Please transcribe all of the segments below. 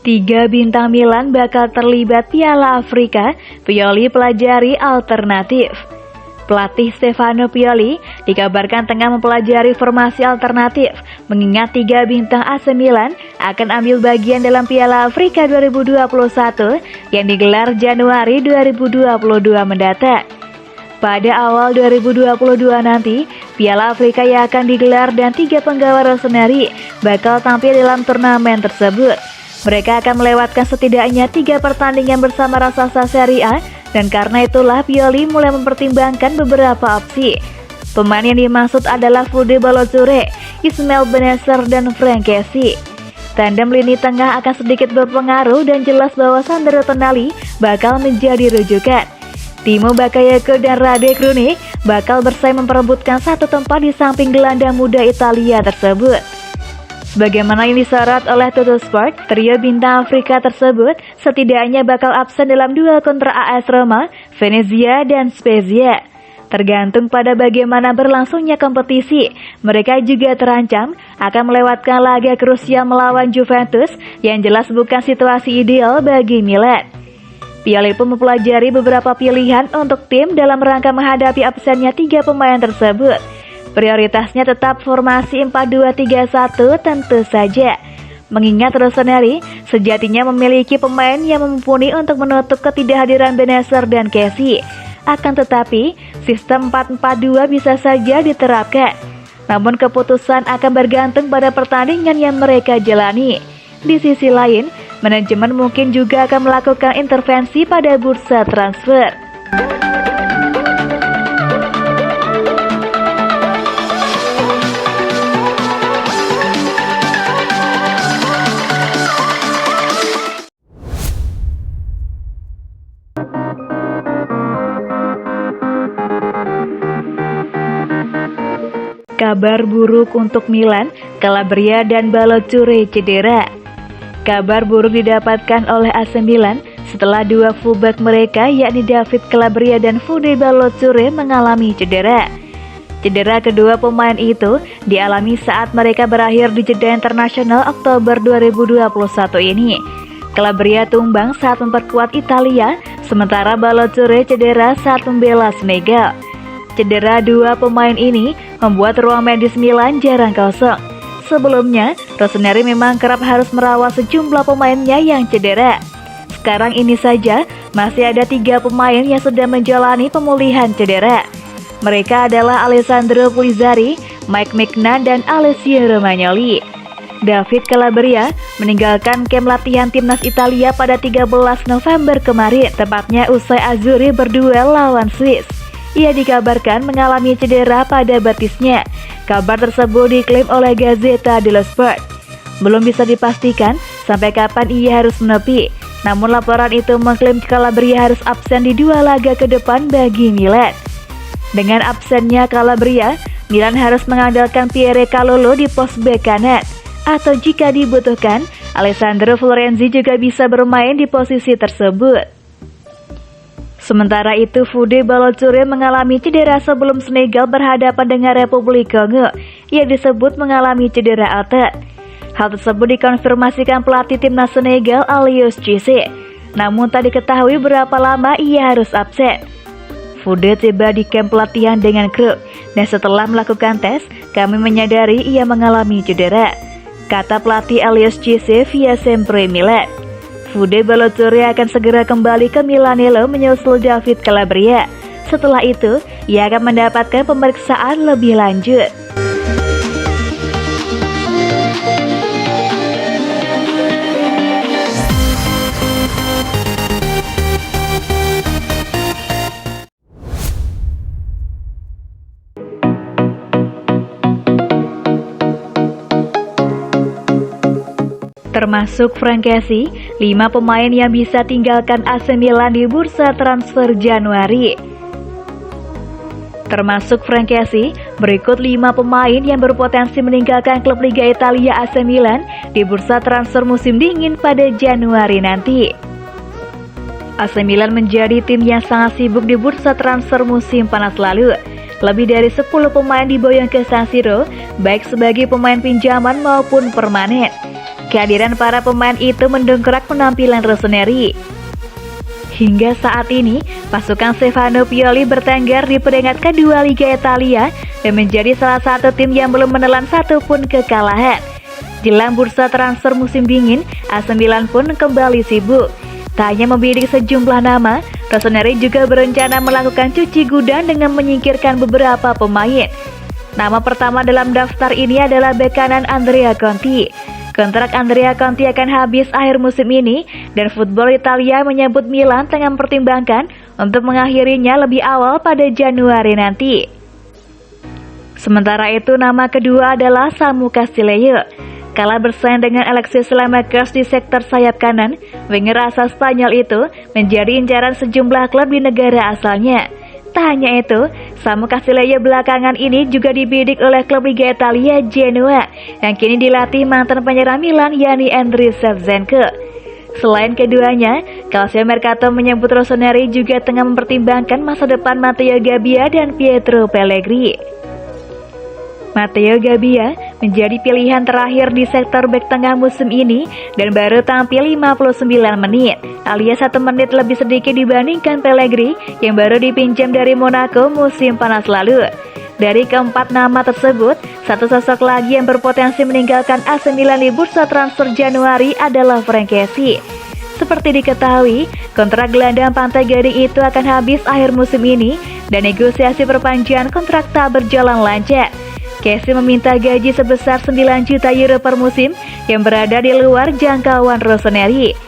Tiga bintang Milan bakal terlibat Piala Afrika, Pioli pelajari alternatif. Pelatih Stefano Pioli dikabarkan tengah mempelajari formasi alternatif, mengingat tiga bintang AC Milan akan ambil bagian dalam Piala Afrika 2021 yang digelar Januari 2022 mendatang. Pada awal 2022 nanti, Piala Afrika yang akan digelar dan tiga penggawa Rossoneri bakal tampil dalam turnamen tersebut. Mereka akan melewatkan setidaknya 3 pertandingan bersama raksasa Serie A, dan karena itulah Pioli mulai mempertimbangkan beberapa opsi. Pemain yang dimaksud adalah Fode Ballo-Touré, Ismail Bennacer, dan Franck Kessie. Tandem lini tengah akan sedikit berpengaruh dan jelas bahwa Sandro Tonali bakal menjadi rujukan. Timo Bakayoko dan Rade Krunic bakal bersaing memperebutkan satu tempat di samping gelandang muda Italia tersebut. Sebagaimana yang disorot oleh Tuttosport, trio bintang Afrika tersebut setidaknya bakal absen dalam duel kontra AS Roma, Venezia, dan Spezia. Tergantung pada bagaimana berlangsungnya kompetisi, mereka juga terancam akan melewatkan laga krusial melawan Juventus yang jelas bukan situasi ideal bagi Milan. Pioli pun mempelajari beberapa pilihan untuk tim dalam rangka menghadapi absennya tiga pemain tersebut. Prioritasnya tetap formasi 4-2-3-1 tentu saja. Mengingat Rossoneri sejatinya memiliki pemain yang mumpuni untuk menutup ketidakhadiran Bennacer dan Kessie. Akan tetapi, sistem 4-4-2 bisa saja diterapkan. Namun keputusan akan bergantung pada pertandingan yang mereka jalani. Di sisi lain, manajemen mungkin juga akan melakukan intervensi pada bursa transfer. Kabar buruk untuk Milan, Calabria dan Ballo-Touré cedera. Kabar buruk didapatkan oleh AC Milan setelah dua fullback mereka yakni David Calabria dan Fode Ballo-Touré mengalami cedera. Cedera kedua pemain itu dialami saat mereka berakhir di jeda internasional Oktober 2021 ini. Calabria tumbang saat memperkuat Italia, sementara Ballo-Touré cedera saat membela Senegal. Cedera dua pemain ini membuat ruang medis Milan jarang kosong. Sebelumnya, Rossoneri memang kerap harus merawat sejumlah pemainnya yang cedera. Sekarang ini saja, masih ada 3 pemain yang sedang menjalani pemulihan cedera. Mereka adalah Alessandro Pulizzari, Mike Maignan, dan Alessio Romagnoli. David Calabria meninggalkan kamp latihan timnas Italia pada 13 November kemarin, tepatnya usai Azzurri berduel lawan Swiss. Ia dikabarkan mengalami cedera pada batisnya. Kabar tersebut diklaim oleh Gazzetta dello Sport. Belum bisa dipastikan sampai kapan ia harus menepi. Namun laporan itu mengklaim Calabria harus absen di 2 laga ke depan bagi Milan. Dengan absennya Calabria, Milan harus mengandalkan Pierre Calolo di pos bek kanan. Atau jika dibutuhkan, Alessandro Florenzi juga bisa bermain di posisi tersebut. Sementara itu, Fode Ballo-Touré mengalami cedera sebelum Senegal berhadapan dengan Republik Kongo. Ia disebut mengalami cedera otot. Hal tersebut dikonfirmasikan pelatih timnas Senegal Aliou Cissé. Namun tak diketahui berapa lama ia harus absen. Fode tiba di kamp pelatihan dengan kru, dan setelah melakukan tes, kami menyadari ia mengalami cedera, kata pelatih Aliou Cissé via Sempre Milan. Fode Ballo-Touré akan segera kembali ke Milanello menyusul David Calabria. Setelah itu, ia akan mendapatkan pemeriksaan lebih lanjut. Termasuk Franck Kessie, 5 pemain yang bisa tinggalkan AC Milan di bursa transfer Januari. Termasuk Franck Kessie, berikut 5 pemain yang berpotensi meninggalkan klub Liga Italia AC Milan di bursa transfer musim dingin pada Januari nanti. AC Milan menjadi tim yang sangat sibuk di bursa transfer musim panas lalu. Lebih dari 10 pemain diboyong ke San Siro, baik sebagai pemain pinjaman maupun permanen. kehadiran para pemain itu mendongkrak penampilan Rossoneri. Hingga saat ini, pasukan Stefano Pioli bertengger di peringkat kedua Liga Italia dan menjadi salah satu tim yang belum menelan satupun kekalahan. Jelang bursa transfer musim dingin, AC Milan pun kembali sibuk. Tak hanya membidik sejumlah nama, Rossoneri juga berencana melakukan cuci gudang dengan menyingkirkan beberapa pemain. Nama pertama dalam daftar ini adalah bek kanan Andrea Conti. Kontrak Andrea Conti akan habis akhir musim ini dan Football Italia menyebut Milan tengah mempertimbangkan untuk mengakhirinya lebih awal pada Januari nanti. Sementara itu nama kedua adalah Samu Castillejo. Kala bersaing dengan Alexis Lammers di sektor sayap kanan, winger asal Spanyol itu menjadi incaran sejumlah klub di negara asalnya. Tak hanya itu, Samu Castillejo belakangan ini juga dibidik oleh klub Liga Italia Genoa yang kini dilatih mantan penyerang Milan yakni Andriy Shevchenko. Selain keduanya, Calcio Mercato menyebut Rossoneri juga tengah mempertimbangkan masa depan Matteo Gabbia dan Pietro Pellegrini. Matteo Gabbia menjadi pilihan terakhir di sektor bek tengah musim ini dan baru tampil 59 menit, alias 1 menit lebih sedikit dibandingkan Pellegrini yang baru dipinjam dari Monaco musim panas lalu. Dari keempat nama tersebut, satu sosok lagi yang berpotensi meninggalkan AC Milan di bursa transfer Januari adalah Franck Kessie. Seperti diketahui, kontrak gelandang Pantai Gading itu akan habis akhir musim ini dan negosiasi perpanjangan kontrak tak berjalan lancar. Kessie meminta gaji sebesar 9 juta euro per musim yang berada di luar jangkauan Rossoneri.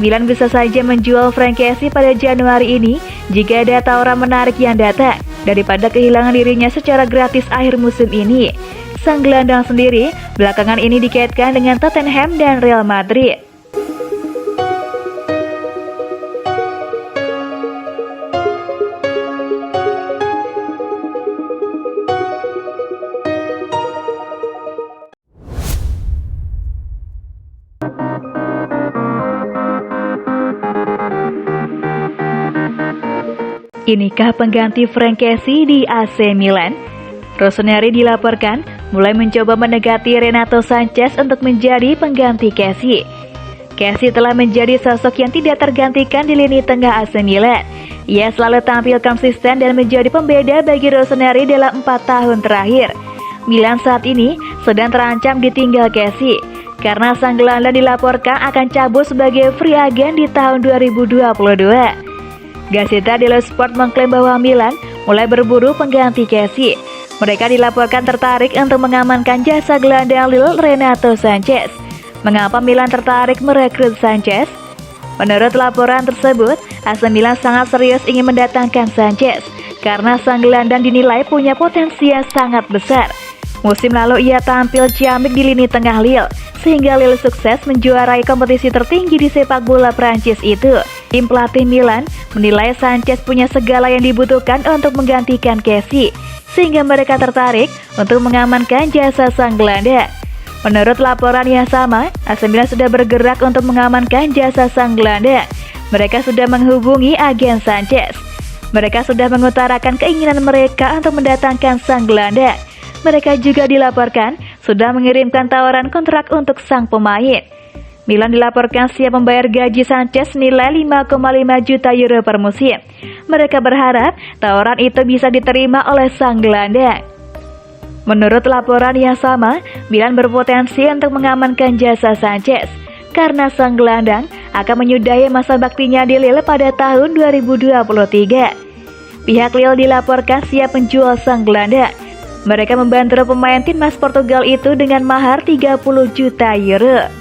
Milan bisa saja menjual Franck Kessie pada Januari ini jika ada tawaran menarik yang datang, daripada kehilangan dirinya secara gratis akhir musim ini. Sang gelandang sendiri belakangan ini dikaitkan dengan Tottenham dan Real Madrid. Inikah pengganti Franck Kessie di AC Milan? Rossoneri dilaporkan mulai mencoba mendekati Renato Sanchez untuk menjadi pengganti Kessie. Kessie telah menjadi sosok yang tidak tergantikan di lini tengah AC Milan. Ia selalu tampil konsisten dan menjadi pembeda bagi Rossoneri dalam 4 tahun terakhir. Milan saat ini sedang terancam ditinggal Kessie karena sang gelandang dilaporkan akan cabut sebagai free agent di tahun 2022. Gazzetta dello Sport mengklaim bahwa Milan mulai berburu pengganti Kessie. Mereka dilaporkan tertarik untuk mengamankan jasa gelandang Lille Renato Sanchez. Mengapa Milan tertarik merekrut Sanchez? Menurut laporan tersebut, AC Milan sangat serius ingin mendatangkan Sanchez karena sang gelandang dinilai punya potensi yang sangat besar. Musim lalu ia tampil ciamik di lini tengah Lille, sehingga Lille sukses menjuarai kompetisi tertinggi di sepak bola Prancis itu. Tim pelatih Milan menilai Sanchez punya segala yang dibutuhkan untuk menggantikan Kessie, sehingga mereka tertarik untuk mengamankan jasa sang gelandang. Menurut laporan yang sama, AC Milan sudah bergerak untuk mengamankan jasa sang gelandang. Mereka sudah menghubungi agen Sanchez. Mereka sudah mengutarakan keinginan mereka untuk mendatangkan sang gelandang. Mereka juga dilaporkan sudah mengirimkan tawaran kontrak untuk sang pemain. Milan dilaporkan siap membayar gaji Sanchez nilai 5,5 juta euro per musim. Mereka berharap tawaran itu bisa diterima oleh sang gelandang. Menurut laporan yang sama, Milan berpotensi untuk mengamankan jasa Sanchez karena sang gelandang akan menyudahi masa baktinya di Lille pada tahun 2023. Pihak Lille dilaporkan siap menjual sang gelandang. Mereka membantu pemain timnas Portugal itu dengan mahar 30 juta euro.